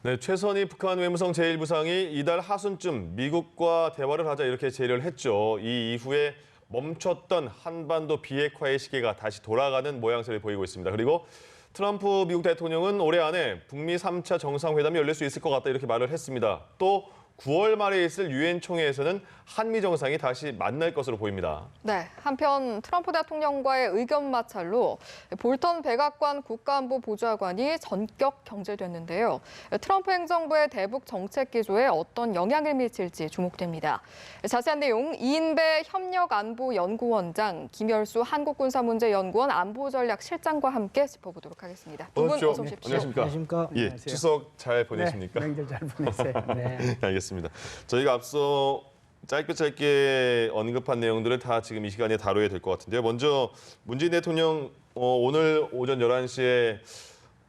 네, 최선희 북한 외무성 제1부상이 이달 하순쯤 미국과 대화를 하자 이렇게 제의를 했죠. 이 이후에 멈췄던 한반도 비핵화의 시계가 다시 돌아가는 모양새를 보이고 있습니다. 그리고 트럼프 미국 대통령은 올해 안에 북미 3차 정상회담이 열릴 수 있을 것 같다 이렇게 말을 했습니다. 또 9월 말에 있을 유엔 총회에서는 한미 정상이 다시 만날 것으로 보입니다. 네, 한편 트럼프 대통령과의 의견 마찰로 볼턴 백악관 국가안보보좌관이 전격 경질됐는데요. 트럼프 행정부의 대북 정책 기조에 어떤 영향을 미칠지 주목됩니다. 자세한 내용 이인배 협력안보연구원장, 김열수 한국군사문제연구원 안보전략실장과 함께 짚어보도록 하겠습니다. 두 분 어서 오십시오. 안녕하십니까? 안녕하십니까? 예, 안녕하세요. 추석 잘 보내십니까? 네, 명절 잘 보냈어요. 네. 알겠습니다. 저희가 앞서 짧게 언급한 내용들을 다 지금 이 시간에 다뤄야 될 것 같은데요. 먼저 문재인 대통령 오늘 오전 11시에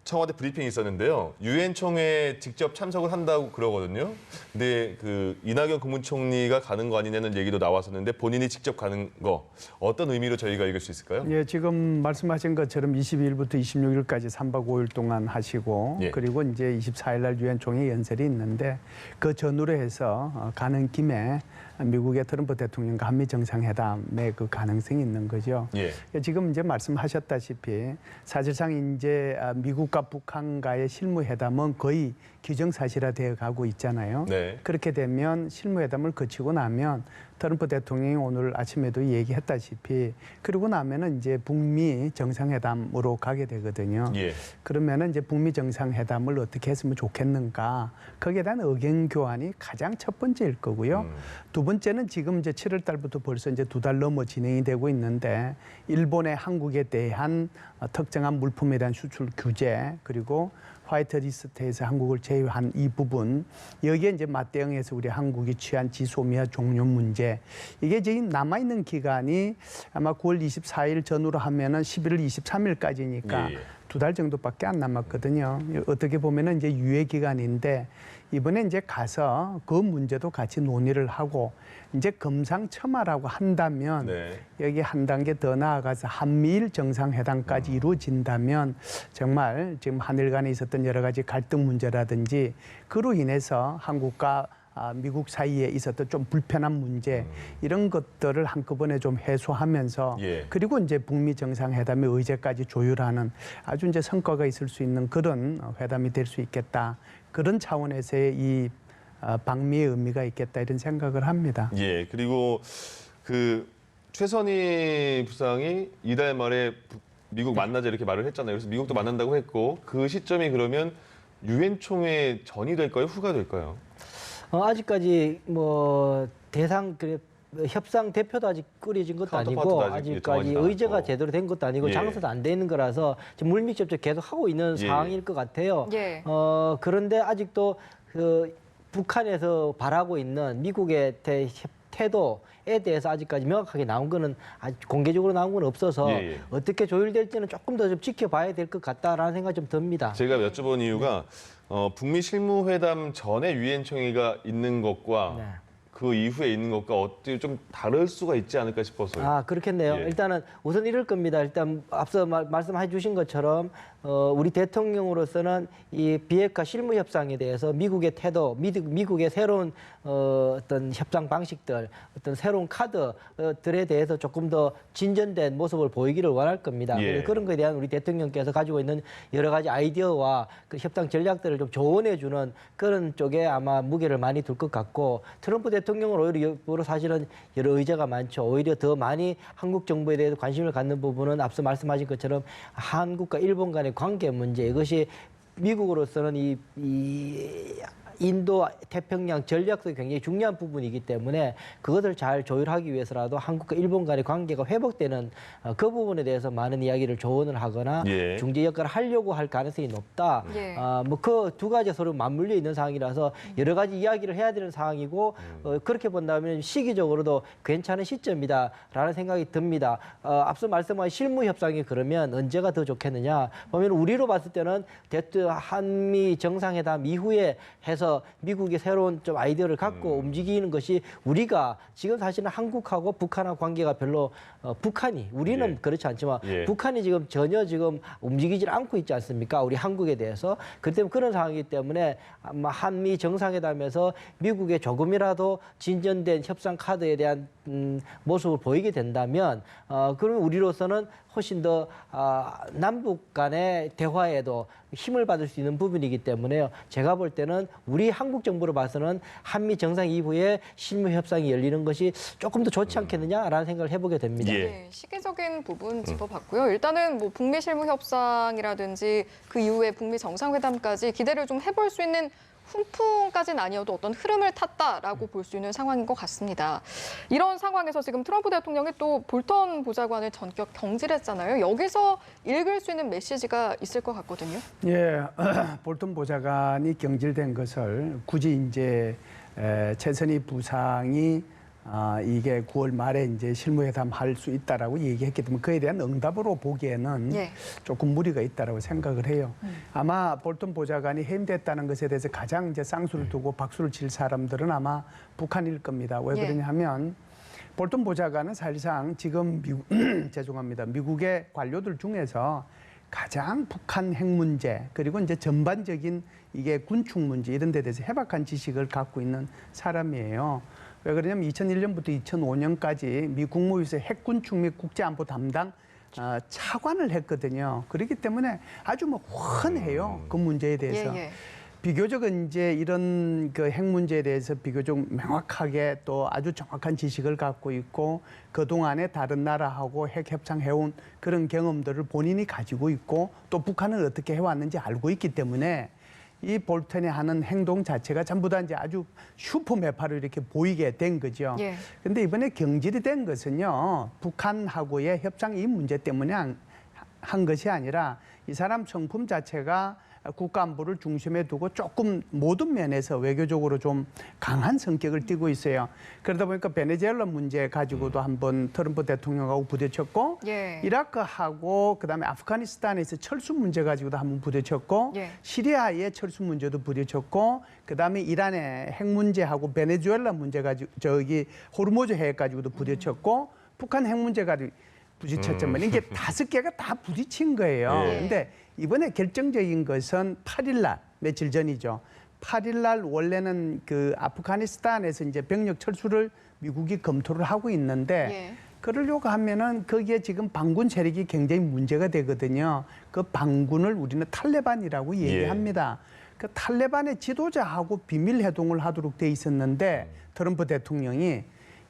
청와대 브리핑이 있었는데요. 유엔 총회에 직접 참석을 한다고 그러거든요. 근데 그 이낙연 국무총리가 가는 거 아니냐는 얘기도 나왔었는데 본인이 직접 가는 거 어떤 의미로 저희가 읽을 수 있을까요? 예, 지금 말씀하신 것처럼 22일부터 26일까지 3박 5일 동안 하시고 예. 그리고 이제 24일 날 유엔 총회 연설이 있는데 그 전후로 해서 가는 김에 미국의 트럼프 대통령과 한미 정상회담의 그 가능성이 있는 거죠. 예. 지금 이제 말씀하셨다시피 사실상 이제 미국과 북한과의 실무회담은 거의 기정사실화되어 가고 있잖아요. 네. 그렇게 되면 실무회담을 거치고 나면 트럼프 대통령이 오늘 아침에도 얘기했다시피 그러고 나면은 이제 북미 정상회담으로 가게 되거든요. 예. 그러면은 이제 북미 정상회담을 어떻게 했으면 좋겠는가 거기에 대한 의견 교환이 가장 첫 번째일 거고요. 두 번째는 지금 이제 7월 달부터 벌써 이제 2달 넘어 진행이 되고 있는데 일본의 한국에 대한 특정한 물품에 대한 수출 규제 그리고 화이트 리스트에서 한국을 제외한 이 부분 여기에 이제 맞대응해서 우리 한국이 취한 지소미아 종료 문제 이게 지금 남아있는 기간이 아마 9월 24일 전후로 하면은 11월 23일까지니까 예. 2달 정도밖에 안 남았거든요. 어떻게 보면은 이제 유예 기간인데 이번에 이제 가서 그 문제도 같이 논의를 하고 이제 금상첨화라고 한다면 네. 여기 한 단계 더 나아가서 한미일 정상회담까지 이루어진다면 정말 지금 한일 간에 있었던 여러 가지 갈등 문제라든지 그로 인해서 한국과 미국 사이에 있었던 좀 불편한 문제 이런 것들을 한꺼번에 좀 해소하면서 예. 그리고 이제 북미 정상회담의 의제까지 조율하는 아주 이제 성과가 있을 수 있는 그런 회담이 될 수 있겠다. 그런 차원에서의 이 방미의 의미가 있겠다 이런 생각을 합니다. 예. 그리고 그 최선희 부상이 이달 말에 미국 만나자 이렇게 말을 했잖아요. 그래서 미국도 만난다고 했고 그 시점이 그러면 유엔 총회 전이 될까요? 후가 될까요? 아직까지 뭐 협상 대표도 아직 꾸려진 것도 아니고 아직까지 의제가 제대로 된 것도 아니고 예. 장소도 안 돼 있는 거라서 지금 물밑접촉 계속 하고 있는 예. 상황일 것 같아요. 예. 그런데 아직도 그 북한에서 바라고 있는 미국의 태도에 대해서 아직까지 명확하게 나온 거는 아직 공개적으로 나온 건 없어서 예. 어떻게 조율될지는 조금 더 좀 지켜봐야 될 것 같다라는 생각이 좀 듭니다. 제가 여쭤본 이유가 북미 실무회담 전에 유엔 총회가 있는 것과 네. 그 이후에 있는 것과 어떻게 좀 다를 수가 있지 않을까 싶어서요. 그렇겠네요. 예. 일단은 우선 이럴 겁니다. 일단 앞서 말씀해 주신 것처럼 우리 대통령으로서는 이 비핵화 실무 협상에 대해서 미국의 태도, 미국의 새로운 어떤 협상 방식들, 어떤 새로운 카드들에 대해서 조금 더 진전된 모습을 보이기를 원할 겁니다. 예. 그런 것에 대한 우리 대통령께서 가지고 있는 여러 가지 아이디어와 그 협상 전략들을 좀 조언해 주는 그런 쪽에 아마 무게를 많이 둘 것 같고 트럼프 대통령은 오히려 사실은 여러 의제가 많죠. 오히려 더 많이 한국 정부에 대해서 관심을 갖는 부분은 앞서 말씀하신 것처럼 한국과 일본 간의 관계 문제 이것이 미국으로서는 이 인도 태평양 전략도 굉장히 중요한 부분이기 때문에 그것을 잘 조율하기 위해서라도 한국과 일본 간의 관계가 회복되는 그 부분에 대해서 많은 이야기를 조언을 하거나 예. 중재 역할을 하려고 할 가능성이 높다. 예. 뭐 그 두 가지 서로 맞물려 있는 상황이라서 여러 가지 이야기를 해야 되는 상황이고 그렇게 본다면 시기적으로도 괜찮은 시점이다라는 생각이 듭니다. 앞서 말씀하신 실무 협상이 그러면 언제가 더 좋겠느냐 보면 우리로 봤을 때는 한미 정상회담 이후에 해서 해서 미국이 새로운 좀 아이디어를 갖고 움직이는 것이 우리가 지금 사실은 한국하고 북한하고 관계가 별로 북한이 우리는 예. 그렇지 않지만 예. 북한이 지금 전혀 지금 움직이질 않고 있지 않습니까? 우리 한국에 대해서. 그렇기 때문에 그런 상황이기 때문에 아마 한미 정상회담에서 미국의 조금이라도 진전된 협상 카드에 대한 모습을 보이게 된다면 그러면 우리로서는 훨씬 더 남북 간의 대화에도 힘을 받을 수 있는 부분이기 때문에요. 제가 볼 때는 우리 한국 정부로 봐서는 한미 정상 이후에 실무 협상이 열리는 것이 조금 더 좋지 않겠느냐라는 생각을 해보게 됩니다. 예. 네, 시기적인 부분 짚어봤고요. 일단은 뭐 북미 실무 협상이라든지 그 이후에 북미 정상회담까지 기대를 좀 해볼 수 있는 훈풍까지는 아니어도 어떤 흐름을 탔다라고 볼 수 있는 상황인 것 같습니다. 이런 상황에서 지금 트럼프 대통령이 또 볼턴 보좌관을 전격 경질했잖아요. 여기서 읽을 수 있는 메시지가 있을 것 같거든요. 예, 볼턴 보좌관이 경질된 것을 굳이 이제 최선희 부상이 이게 9월 말에 이제 실무회담 할 수 있다라고 얘기했기 때문에 그에 대한 응답으로 보기에는 예. 조금 무리가 있다라고 생각을 해요. 아마 볼턴 보좌관이 해임됐다는 것에 대해서 가장 이제 쌍수를 두고 박수를 칠 사람들은 아마 북한일 겁니다. 왜 예. 그러냐면 볼턴 보좌관은 사실상 지금 죄송합니다. 미국의 관료들 중에서 가장 북한 핵 문제 그리고 이제 전반적인 이게 군축 문제 이런 데 대해서 해박한 지식을 갖고 있는 사람이에요. 왜 그러냐면 2001년부터 2005년까지 미 국무위에서 핵군축 및 국제안보 담당 차관을 했거든요. 그렇기 때문에 아주 뭐 훤해요. 그 문제에 대해서. 예, 예. 비교적 이제 이런 그 핵 문제에 대해서 비교적 명확하게 또 아주 정확한 지식을 갖고 있고 그동안에 다른 나라하고 핵 협상해온 그런 경험들을 본인이 가지고 있고 또 북한은 어떻게 해왔는지 알고 있기 때문에 이 볼턴이 하는 행동 자체가 전부 다 이제 아주 슈퍼 매파로 이렇게 보이게 된 거죠. 예. 근데 이번에 경질이 된 것은요, 북한하고의 협상 이 문제 때문에 한 것이 아니라 이 사람 성품 자체가 국가안보를 중심에 두고 조금 모든 면에서 외교적으로 좀 강한 성격을 띠고 있어요. 그러다 보니까 베네수엘라 문제 가지고도 한번 트럼프 대통령하고 부딪혔고 예. 이라크하고 그다음에 아프가니스탄에서 철수 문제 가지고도 한번 부딪혔고 예. 시리아의 철수 문제도 부딪혔고 그다음에 이란의 핵 문제하고 베네수엘라 문제 가지고 저기 호르무즈 해역 가지고도 부딪혔고 북한 핵 문제 가지고 부딪혔지만 이게 5개가 다 부딪힌 거예요. 예. 근데 이번에 결정적인 것은 8일 날 며칠 전이죠. 8일 날 원래는 그 아프가니스탄에서 이제 병력 철수를 미국이 검토를 하고 있는데 예. 그러려고 하면은 거기에 지금 반군 세력이 굉장히 문제가 되거든요. 그 반군을 우리는 탈레반이라고 얘기합니다. 그 탈레반의 지도자하고 비밀 회동을 하도록 돼 있었는데 트럼프 대통령이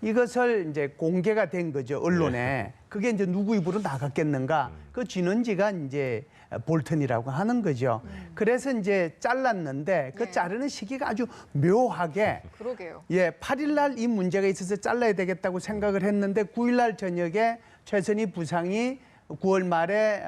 이것을 이제 공개가 된 거죠, 언론에. 그게 이제 누구 입으로 나갔겠는가? 그 진원지가 이제 볼턴이라고 하는 거죠. 그래서 이제 잘랐는데 그 네. 자르는 시기가 아주 묘하게 그러게요. 예, 8일 날 이 문제가 있어서 잘라야 되겠다고 생각을 했는데 9일 날 저녁에 최선희 부상이 9월 말에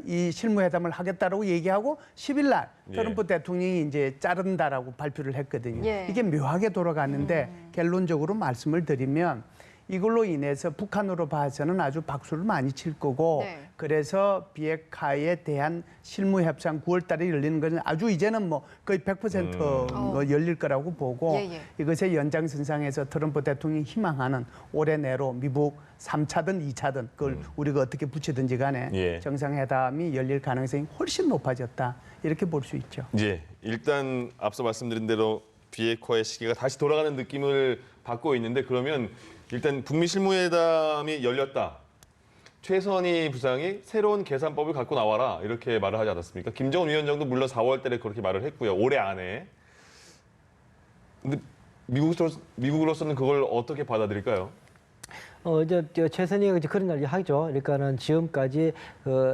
이 실무회담을 하겠다라고 얘기하고 10일 날 트럼프 대통령이 이제 자른다라고 발표를 했거든요. 예. 이게 묘하게 돌아가는데 결론적으로 말씀을 드리면 이걸로 인해서 북한으로 봐서는 아주 박수를 많이 칠 거고 네. 그래서 비핵화에 대한 실무협상 9월 달에 열리는 것은 아주 이제는 뭐 거의 100% 뭐 열릴 거라고 보고 예, 예. 이것의 연장선상에서 트럼프 대통령이 희망하는 올해 내로 미국 3차든 2차든 그걸 우리가 어떻게 붙이든지 간에 예. 정상회담이 열릴 가능성이 훨씬 높아졌다. 이렇게 볼 수 있죠. 예, 일단 앞서 말씀드린 대로 비핵화의 시기가 다시 돌아가는 느낌을 받고 있는데 그러면 일단 북미 실무회담이 열렸다. 최선희 부상이 새로운 계산법을 갖고 나와라 이렇게 말을 하지 않았습니까? 김정은 위원장도 물론 4월 달에 그렇게 말을 했고요. 올해 안에. 근데 미국으로서는 그걸 어떻게 받아들일까요? 이제 최선희가 이제 그런 이야기 하죠. 그러니까는 지금까지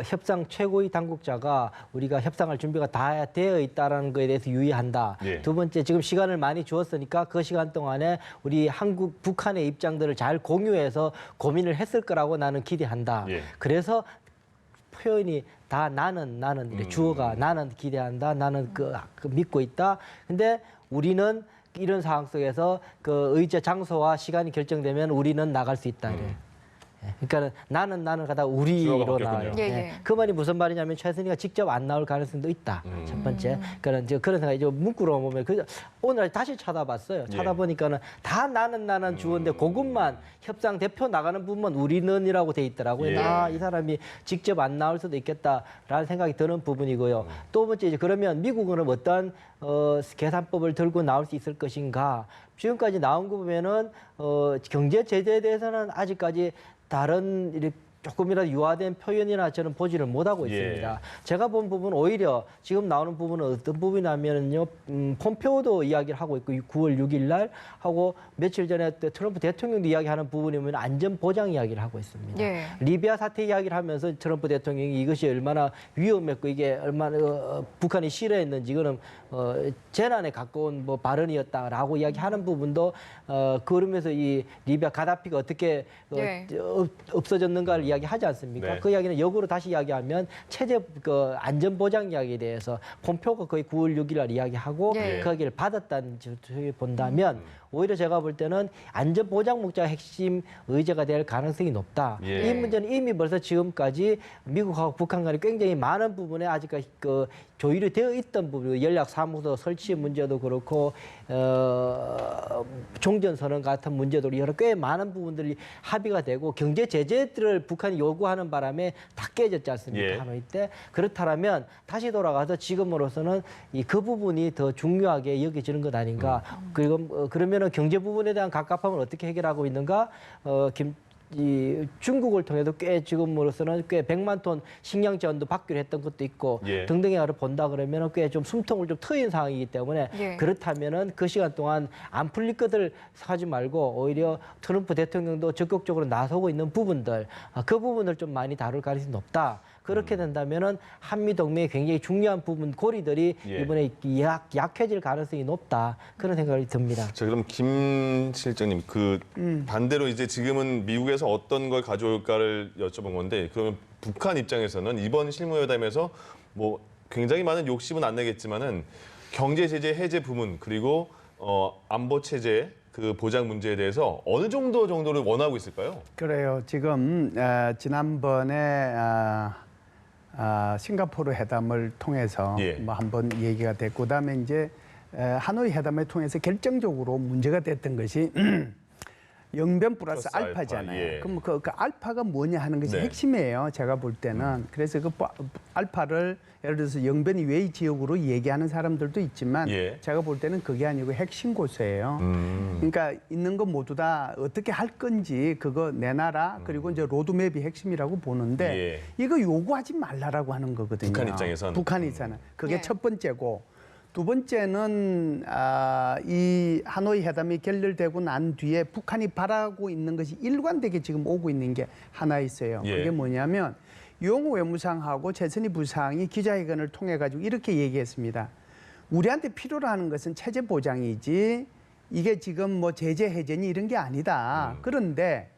협상 최고위 당국자가 우리가 협상할 준비가 다 되어 있다라는 거에 대해서 유의한다. 예. 두 번째 지금 시간을 많이 주었으니까 그 시간 동안에 우리 한국, 북한의 입장들을 잘 공유해서 고민을 했을 거라고 나는 기대한다. 예. 그래서 표현이 다 나는 이렇게 주어가 나는 기대한다. 나는 그 믿고 있다. 근데 우리는 이런 상황 속에서 그 의제 장소와 시간이 결정되면 우리는 나갈 수 있다. 이래. 그러니까 나는 가다 주어가 우리로 바뀌었군요. 나와요. 예, 예. 그 말이 무슨 말이냐면 최선희가 직접 안 나올 가능성도 있다. 첫 번째. 그러니까 이제 그런 생각이 좀 문구로 보면 오늘 다시 찾아봤어요. 예. 찾아보니까는 다 나는 주어인데 그것만 협상 대표 나가는 부분만 우리는이라고 돼 있더라고요. 예. 이 사람이 직접 안 나올 수도 있겠다라는 생각이 드는 부분이고요. 또 번째 이제 그러면 미국은 어떤 계산법을 들고 나올 수 있을 것인가? 지금까지 나온 거 보면은 경제 제재에 대해서는 아직까지 다른 이렇게 조금이라도 유화된 표현이나 저는 보지를 못하고 예. 있습니다. 제가 본 부분은 오히려 지금 나오는 부분은 어떤 부분이냐면요, 폼페오도 이야기를 하고 있고 9월 6일 날 하고 며칠 전에 트럼프 대통령도 이야기하는 부분이면 안전 보장 이야기를 하고 있습니다. 예. 리비아 사태 이야기를 하면서 트럼프 대통령이 이것이 얼마나 위험했고 이게 얼마나 북한이 싫어했는지 이거는 재난에 가까운 뭐 발언이었다라고 이야기하는 부분도 그러면서 이 리비아 가다피가 어떻게 예. 없어졌는가를 이야기하지 않습니까? 네. 그 이야기는 역으로 다시 이야기하면 체제 안전 보장 이야기에 대해서 폼페오가 거의 9월 6일 날 이야기하고 예. 그 이야기를 받았다는 쪽에 본다면 오히려 제가 볼 때는 안전 보장 목적가 핵심 의제가 될 가능성이 높다. 예. 이 문제는 이미 벌써 지금까지 미국하고 북한 간에 굉장히 많은 부분에 아직까지 조율이 되어 있던 부분, 연락 사무소 설치 문제도 그렇고 종전 선언 같은 문제도 여러 꽤 많은 부분들이 합의가 되고 경제 제재들을 북한이 요구하는 바람에 다 깨졌지 않습니까? 예. 하노이 때 그렇다면 다시 돌아가서 지금으로서는 그 부분이 더 중요하게 여겨지는 것 아닌가? 그리고 그러면은 경제 부분에 대한 갑갑함을 어떻게 해결하고 있는가? 이 중국을 통해서 꽤 지금으로서는 꽤 100만 톤 식량 지원도 받기로 했던 것도 있고 예. 등등의 거를 본다 그러면은 꽤 좀 숨통을 좀 트인 상황이기 때문에 예. 그렇다면은 그 시간 동안 안 풀릴 것들 하지 말고 오히려 트럼프 대통령도 적극적으로 나서고 있는 부분들 그 부분을 좀 많이 다룰 가능성이 높다. 그렇게 된다면은 한미 동맹의 굉장히 중요한 부분 고리들이 예. 이번에 약해질 가능성이 높다. 그런 생각이 듭니다. 자, 그럼 김 실장님, 반대로 이제 지금은 미국에서 어떤 걸 가져올까를 여쭤본 건데, 그러면 북한 입장에서는 이번 실무회담에서 뭐 굉장히 많은 욕심은 안 내겠지만은 경제 제재 해제 부분 그리고 안보 체제 그 보장 문제에 대해서 어느 정도를 원하고 있을까요? 그래요. 지금 지난번에 싱가포르 회담을 통해서 예. 뭐 한번 얘기가 됐고, 그다음에 이제 하노이 회담을 통해서 결정적으로 문제가 됐던 것이 영변 플러스 플러스 알파, 알파잖아요. 예. 그럼 그 알파가 뭐냐 하는 것이 네. 핵심이에요. 제가 볼 때는. 그래서 그 알파를 예를 들어서 영변 외의 지역으로 얘기하는 사람들도 있지만 예. 제가 볼 때는 그게 아니고 핵심 고수예요. 그러니까 있는 거 모두 다 어떻게 할 건지 그거 내놔라. 그리고 이제 로드맵이 핵심이라고 보는데 예. 이거 요구하지 말라라고 하는 거거든요. 북한 입장에선. 북한 입장은. 그게 예. 첫 번째고. 두 번째는 이 하노이 회담이 결렬되고 난 뒤에 북한이 바라고 있는 것이 일관되게 지금 오고 있는 게 하나 있어요. 예. 그게 뭐냐면 용호 외무상하고 최선희 부상이 기자회견을 통해 가지고 이렇게 얘기했습니다. 우리한테 필요로 하는 것은 체제 보장이지 이게 지금 뭐 제재 해제니 이런 게 아니다. 그런데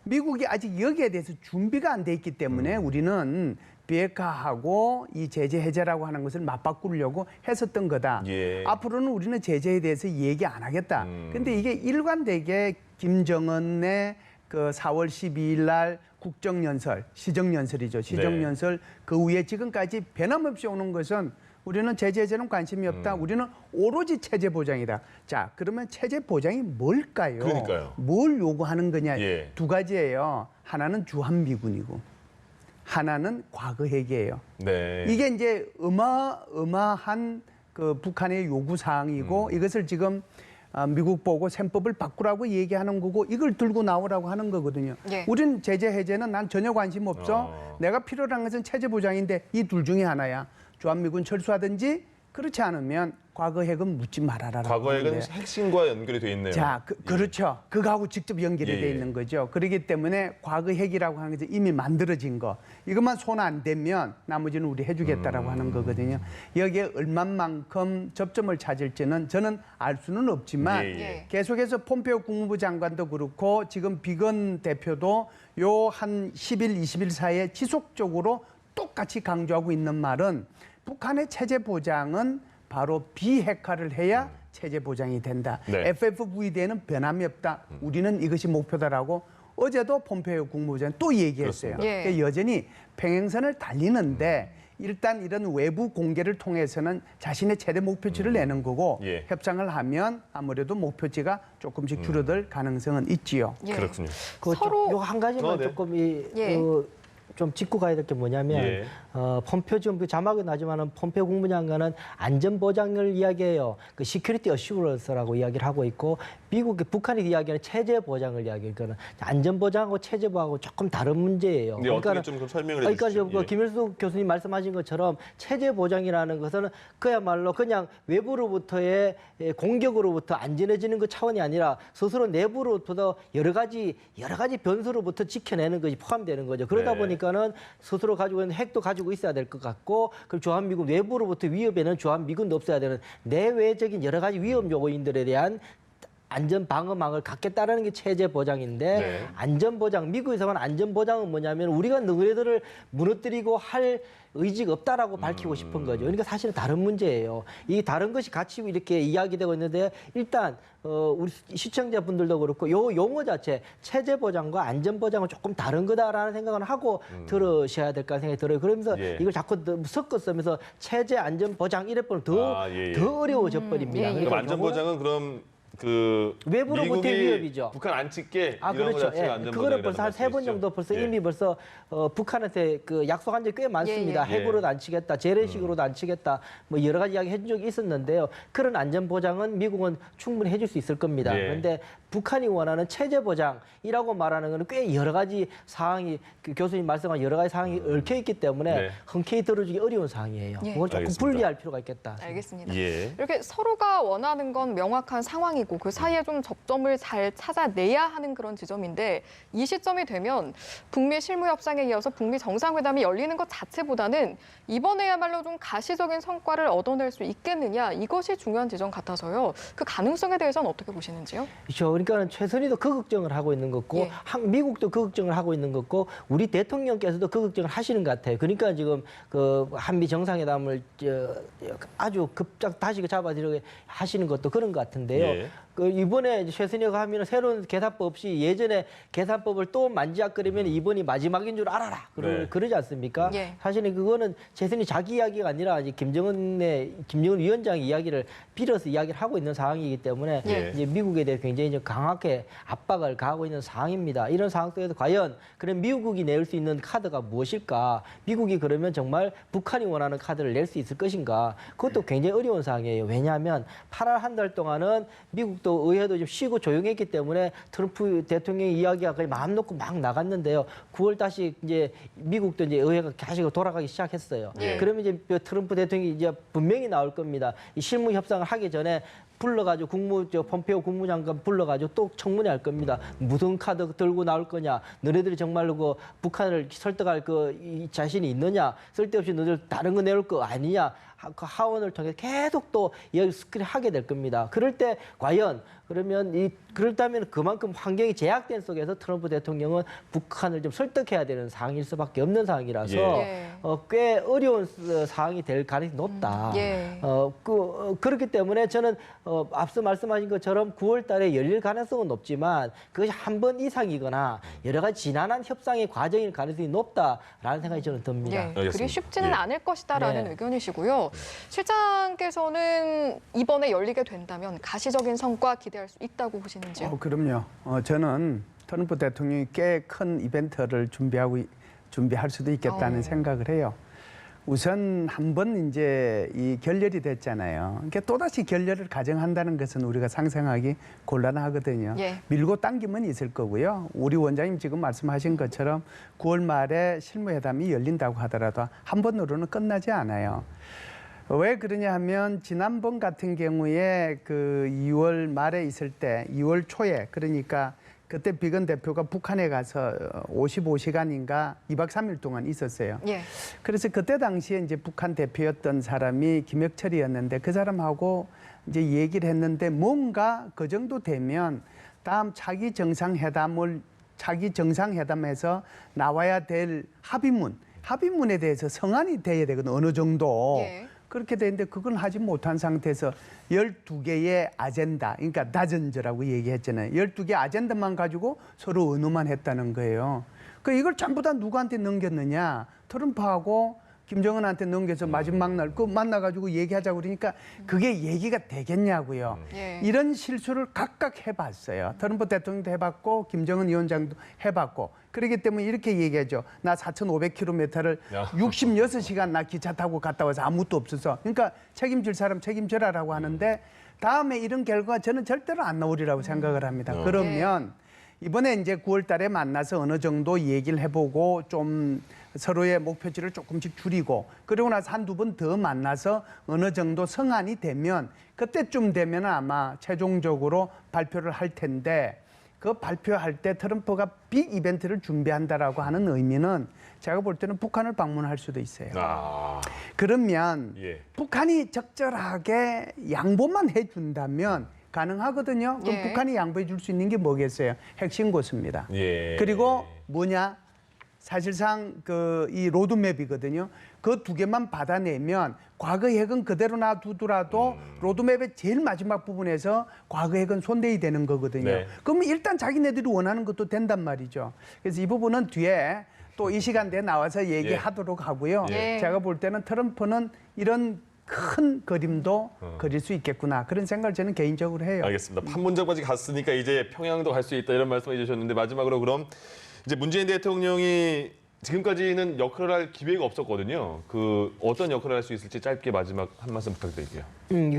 미국이 아직 여기에 대해서 준비가 안 돼 있기 때문에 우리는 비핵화하고 이 제재 해제라고 하는 것을 맞바꾸려고 했었던 거다. 예. 앞으로는 우리는 제재에 대해서 얘기 안 하겠다. 근데 이게 일관되게 김정은의 그 4월 12일 날 국정연설, 시정연설이죠. 시정연설 그 후에 지금까지 변함없이 오는 것은 우리는 제재 해제는 관심이 없다. 우리는 오로지 체제 보장이다. 자, 그러면 체제 보장이 뭘까요? 그러니까요. 뭘 요구하는 거냐? 예. 두 가지예요. 하나는 주한미군이고 하나는 과거 핵이에요. 네. 이게 이제 어마어마한 그 북한의 요구 사항이고 이것을 지금 미국 보고 셈법을 바꾸라고 얘기하는 거고 이걸 들고 나오라고 하는 거거든요. 예. 우린 제재 해제는 난 전혀 관심 없어. 내가 필요로 한 것은 체제 보장인데 이 둘 중에 하나야. 주한미군 철수하든지 그렇지 않으면 과거 핵은 묻지 말아라. 과거 핵은 핵심과 연결이 돼 있네요. 자, 그렇죠. 그거하고 직접 연결이 예, 돼 예. 있는 거죠. 그렇기 때문에 과거 핵이라고 하는 것이 이미 만들어진 거. 이것만 손 안 대면 나머지는 우리 해주겠다라고 하는 거거든요. 여기에 얼마만큼 접점을 찾을지는 저는 알 수는 없지만 예, 예. 계속해서 폼페오 국무부 장관도 그렇고 지금 비건 대표도 요 한 10일, 20일 사이에 지속적으로 똑같이 강조하고 있는 말은 북한의 체제 보장은 바로 비핵화를 해야 체제 보장이 된다. 네. FFVD에는 변함이 없다. 우리는 이것이 목표다라고 어제도 폼페이오 국무부장이 또 얘기했어요. 그렇습니다. 예. 그러니까 여전히 평행선을 달리는데 일단 이런 외부 공개를 통해서는 자신의 최대 목표치를 내는 거고 예. 협상을 하면 아무래도 목표치가 조금씩 줄어들 가능성은 있지요. 예. 그렇군요. 서로- 요한 가지만 네. 조금 예. 좀 짚고 가야 될 게 뭐냐면 예. 폼페오 지금 그 자막은 나지만은 폼페오 국무장관은 안전 보장을 이야기해요. 그 시큐리티 어슈런스라고 이야기를 하고 있고 미국의 북한이 이야기하는 체제 보장을 이야기해요. 그러니까 안전 보장하고 체제 보장하고 조금 다른 문제예요. 네, 어떻게 좀 설명을 그러니까 해주시죠. 그 김일수 교수님 말씀하신 것처럼 체제 보장이라는 것은 그야말로 그냥 외부로부터의 공격으로부터 안전해지는 그 차원이 아니라 스스로 내부로부터 여러 가지 변수로부터 지켜내는 것이 포함되는 거죠. 그러다 네. 보니까는 스스로 가지고 있는 핵도 가지고 있어야 될 것 같고, 그리고 주한미군 외부로부터 위협에는 주한미군도 없어야 되는 내외적인 여러 가지 위험 요인들에 대한 안전 방어망을 갖겠다라는 게 체제 보장인데 네. 안전 보장 미국에서만 안전 보장은 뭐냐면 우리가 너희들을 무너뜨리고 할 의지가 없다라고 밝히고 싶은 거죠. 그러니까 사실은 다른 문제예요. 이 다른 것이 같이 이렇게 이야기되고 있는데 일단 우리 시청자분들도 그렇고 요 용어 자체 체제 보장과 안전 보장은 조금 다른 거다라는 생각은 하고 들으셔야 될까 생각이 들어요. 그러면서 예. 이걸 자꾸 섞어 쓰면서 체제 안전 보장 이래 버리면 더 예. 더 어려워져 버립니다. 예, 예. 그럼 그러니까 안전보장은 그럼 그 외부로부터의 미국이 위협이죠. 북한 안 찍게 아 이런 거 그렇죠. 자체가 예. 안전보장이라는 그거를 벌써 한 3번 말씀이시죠? 정도 벌써 예. 이미 벌써 북한한테 그 약속한 적이 꽤 많습니다. 예, 예. 핵으로도 안 치겠다, 재래식으로도 안 치겠다, 뭐 여러 가지 이야기 해준 적이 있었는데요. 그런 안전 보장은 미국은 충분히 해줄 수 있을 겁니다. 예. 그런데 북한이 원하는 체제 보장이라고 말하는 것은 꽤 여러 가지 사항이 그 교수님 말씀한 여러 가지 사항이 얽혀 있기 때문에 네. 흔쾌히 들어주기 어려운 사항이에요. 예. 그건 조금 알겠습니다. 분리할 필요가 있겠다. 알겠습니다. 예. 이렇게 서로가 원하는 건 명확한 상황이고 그 사이에 좀 접점을 잘 찾아내야 하는 그런 지점인데 이 시점이 되면 북미 실무 협상에 이어서 북미 정상회담이 열리는 것 자체보다는 이번에야말로 좀 가시적인 성과를 얻어낼 수 있겠느냐 이것이 중요한 지점 같아서요. 그 가능성에 대해서는 어떻게 보시는지요? 그렇죠. 그러니까 최선희도 그 걱정을 하고 있는 거고 예. 미국도 그 걱정을 하고 있는 거고 우리 대통령께서도 그 걱정을 하시는 것 같아요. 그러니까 지금 그 한미 정상회담을 아주 급작 다시 잡아들이게 하시는 것도 그런 것 같은데요. 예. 그 이번에 최선희가 하면 새로운 계산법 없이 예전에 계산법을 또 만지작거리면 이번이 마지막인 줄 알아라. 네. 그러지 않습니까? 예. 사실은 그거는 최선희 자기 이야기가 아니라 이제 김정은 위원장 이야기를 빌어서 이야기를 하고 있는 상황이기 때문에 예. 이제 미국에 대해 굉장히 이제 강하게 압박을 가하고 있는 상황입니다. 이런 상황 속에서 과연 그런 미국이 낼 수 있는 카드가 무엇일까? 미국이 그러면 정말 북한이 원하는 카드를 낼 수 있을 것인가? 그것도 굉장히 어려운 상황이에요. 왜냐하면 8월 한 달 동안은 미국도 의회도 좀 쉬고 조용했기 때문에 트럼프 대통령의 이야기가 거의 마음 놓고 막 나갔는데요. 9월 다시 이제 미국도 이제 의회가 계속 돌아가기 시작했어요. 예. 그러면 이제 트럼프 대통령이 이제 분명히 나올 겁니다. 이 실무 협상을 하기 전에 불러가지고 폼페이오 국무장관 불러가지고 또 청문회 할 겁니다. 무슨 카드 들고 나올 거냐? 너네들이 정말로 그 북한을 설득할 이 자신이 있느냐? 쓸데없이 너희들 다른 거 내올 거 아니냐? 그 하원을 통해 계속 또 이야기 스크린 하게 될 겁니다. 그럴 때 과연 그러면 그렇다면 그만큼 환경이 제약된 속에서 트럼프 대통령은 북한을 좀 설득해야 되는 상황일 수밖에 없는 상황이라서 예. 꽤 어려운 상황이 될 가능성이 높다. 예. 그렇기 때문에 저는 앞서 말씀하신 것처럼 9월 달에 열릴 가능성은 높지만 그것이 한 번 이상이거나 여러 가지 지난한 협상의 과정일 가능성이 높다라는 생각이 저는 듭니다. 예, 알겠습니다. 그리 쉽지는 예. 않을 것이다라는 네. 의견이시고요. 실장께서는 이번에 열리게 된다면 가시적인 성과 기대할 수 있다고 보시는지요? 그럼요. 저는 트럼프 대통령이 꽤 큰 이벤트를 준비할 수도 있겠다는 생각을 해요. 우선 한 번 이제 이 결렬이 됐잖아요. 그러니까 또다시 결렬을 가정한다는 것은 우리가 상상하기 곤란하거든요. 예. 밀고 당기면 있을 거고요. 우리 원장님 지금 말씀하신 것처럼 9월 말에 실무회담이 열린다고 하더라도 한 번으로는 끝나지 않아요. 왜 그러냐 하면 지난번 같은 경우에 그 2월 말에 있을 때 2월 초에 그러니까 그때 비건 대표가 북한에 가서 55시간인가 2박 3일 동안 있었어요. 예. 그래서 그때 당시에 이제 북한 대표였던 사람이 김혁철이었는데 그 사람하고 이제 얘기를 했는데 뭔가 그 정도 되면 다음 차기 정상회담에서 나와야 될 합의문에 대해서 성안이 돼야 되거든 어느 정도. 예. 그렇게 되는데 그건 하지 못한 상태에서 12개의 아젠다, 그러니까 다전제라고 얘기했잖아요. 12개 아젠다만 가지고 서로 의논만 했다는 거예요. 그 이걸 전부 다 누구한테 넘겼느냐? 트럼프하고 김정은한테 넘겨서 마지막 날 그 만나가지고 얘기하자고 그러니까 그게 얘기가 되겠냐고요. 예. 이런 실수를 각각 해봤어요. 트럼프 대통령도 해봤고 김정은 위원장도 해봤고 그렇기 때문에 이렇게 얘기하죠. 나 4,500km를 66시간 나 기차 타고 갔다 와서 아무것도 없어서 그러니까 책임질 사람 책임져라라고 하는데 다음에 이런 결과가 저는 절대로 안 나오리라고 생각을 합니다. 그러면 이번에 이제 9월 달에 만나서 어느 정도 얘기를 해보고 좀 서로의 목표치를 조금씩 줄이고 그러고 나서 한두 번 더 만나서 어느 정도 성안이 되면 그때쯤 되면 아마 최종적으로 발표를 할 텐데 그 발표할 때 트럼프가 빅 이벤트를 준비한다라고 하는 의미는 제가 볼 때는 북한을 방문할 수도 있어요. 그러면 예. 북한이 적절하게 양보만 해준다면 가능하거든요. 그럼 예. 북한이 양보해 줄 수 있는 게 뭐겠어요? 핵심 고수입니다. 예. 그리고 뭐냐? 사실상 이 로드맵이거든요. 그 두 개만 받아내면 과거 핵은 그대로 놔두더라도 로드맵의 제일 마지막 부분에서 과거 핵은 손대야 되는 거거든요. 네. 그러면 일단 자기네들이 원하는 것도 된단 말이죠. 그래서 이 부분은 뒤에 또 이 시간대에 나와서 얘기하도록 하고요. 예. 제가 볼 때는 트럼프는 이런 큰 그림도 그릴 수 있겠구나 그런 생각을 저는 개인적으로 해요. 알겠습니다. 판문점까지 갔으니까 이제 평양도 갈 수 있다 이런 말씀을 해주셨는데 마지막으로 그럼 이제 문재인 대통령이 지금까지는 역할을 할 기회가 없었거든요. 그 어떤 역할을 할 수 있을지 짧게 마지막 한 말씀 부탁드릴게요.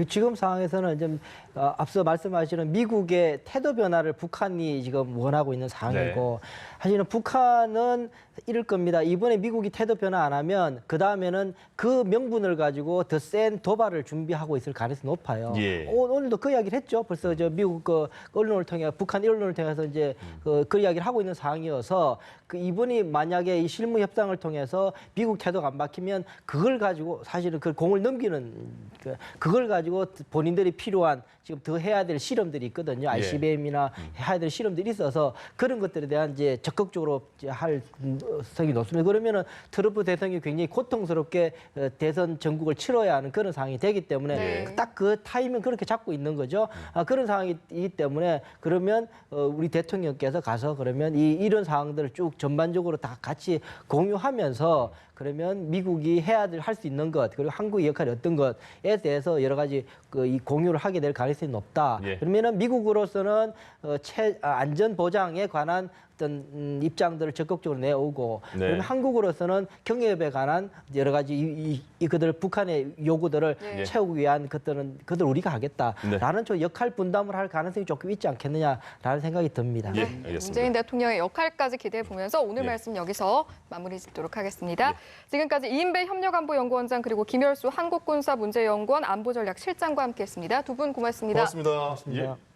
지금 상황에서는 좀 앞서 말씀하시는 미국의 태도 변화를 북한이 지금 원하고 있는 상황이고 사실은 북한은 이럴 겁니다. 이번에 미국이 태도 변화 안 하면 그 다음에는 그 명분을 가지고 더 센 도발을 준비하고 있을 가능성이 높아요. 예. 오늘도 그 이야기를 했죠. 벌써 저 미국 그 언론을 통해 북한 언론을 통해서 이제 그 이야기를 하고 있는 상황이어서 그 이번이 만약에 이 실무 협상을 통해서 미국 태도가 안 바뀌면 그걸 가지고 사실은 그 공을 넘기는 그걸 가지고 본인들이 필요한 지금 더 해야 될 실험들이 있거든요. ICBM이나 해야 될 실험들이 있어서 그런 것들에 대한 이제 적극적으로 이제 할 성이 높습니다. 그러면은 트럼프 대통령이 굉장히 고통스럽게 대선 전국을 치러야 하는 그런 상황이 되기 때문에 딱 그 타이밍 그렇게 잡고 있는 거죠. 그런 상황이기 때문에 그러면 우리 대통령께서 가서 그러면 이런 상황들을 쭉 전반적으로 다 같이 공유하면서 그러면 미국이 해야 될 할 수 있는 것 그리고 한국의 역할이 어떤 것에 대해서 여러 가지 이 공유를 하게 될 가능성이 높다. 그러면은 미국으로서는 안전 보장에 관한 어떤 입장들을 적극적으로 내오고 그러면 한국으로서는 경협에 관한 여러 가지 그들 북한의 요구들을 채우기 위한 그들 우리가 하겠다라는 좀 역할 분담을 할 가능성이 조금 있지 않겠느냐라는 생각이 듭니다. 예, 알겠습니다. 문재인 대통령의 역할까지 기대해 보면서 오늘 말씀 여기서 마무리 짓도록 하겠습니다. 지금까지 이인배 협력안보연구원장 그리고 김열수 한국군사문제연구원 안보전략실장과 함께했습니다. 두 분 고맙습니다. 고맙습니다. 고맙습니다. 예.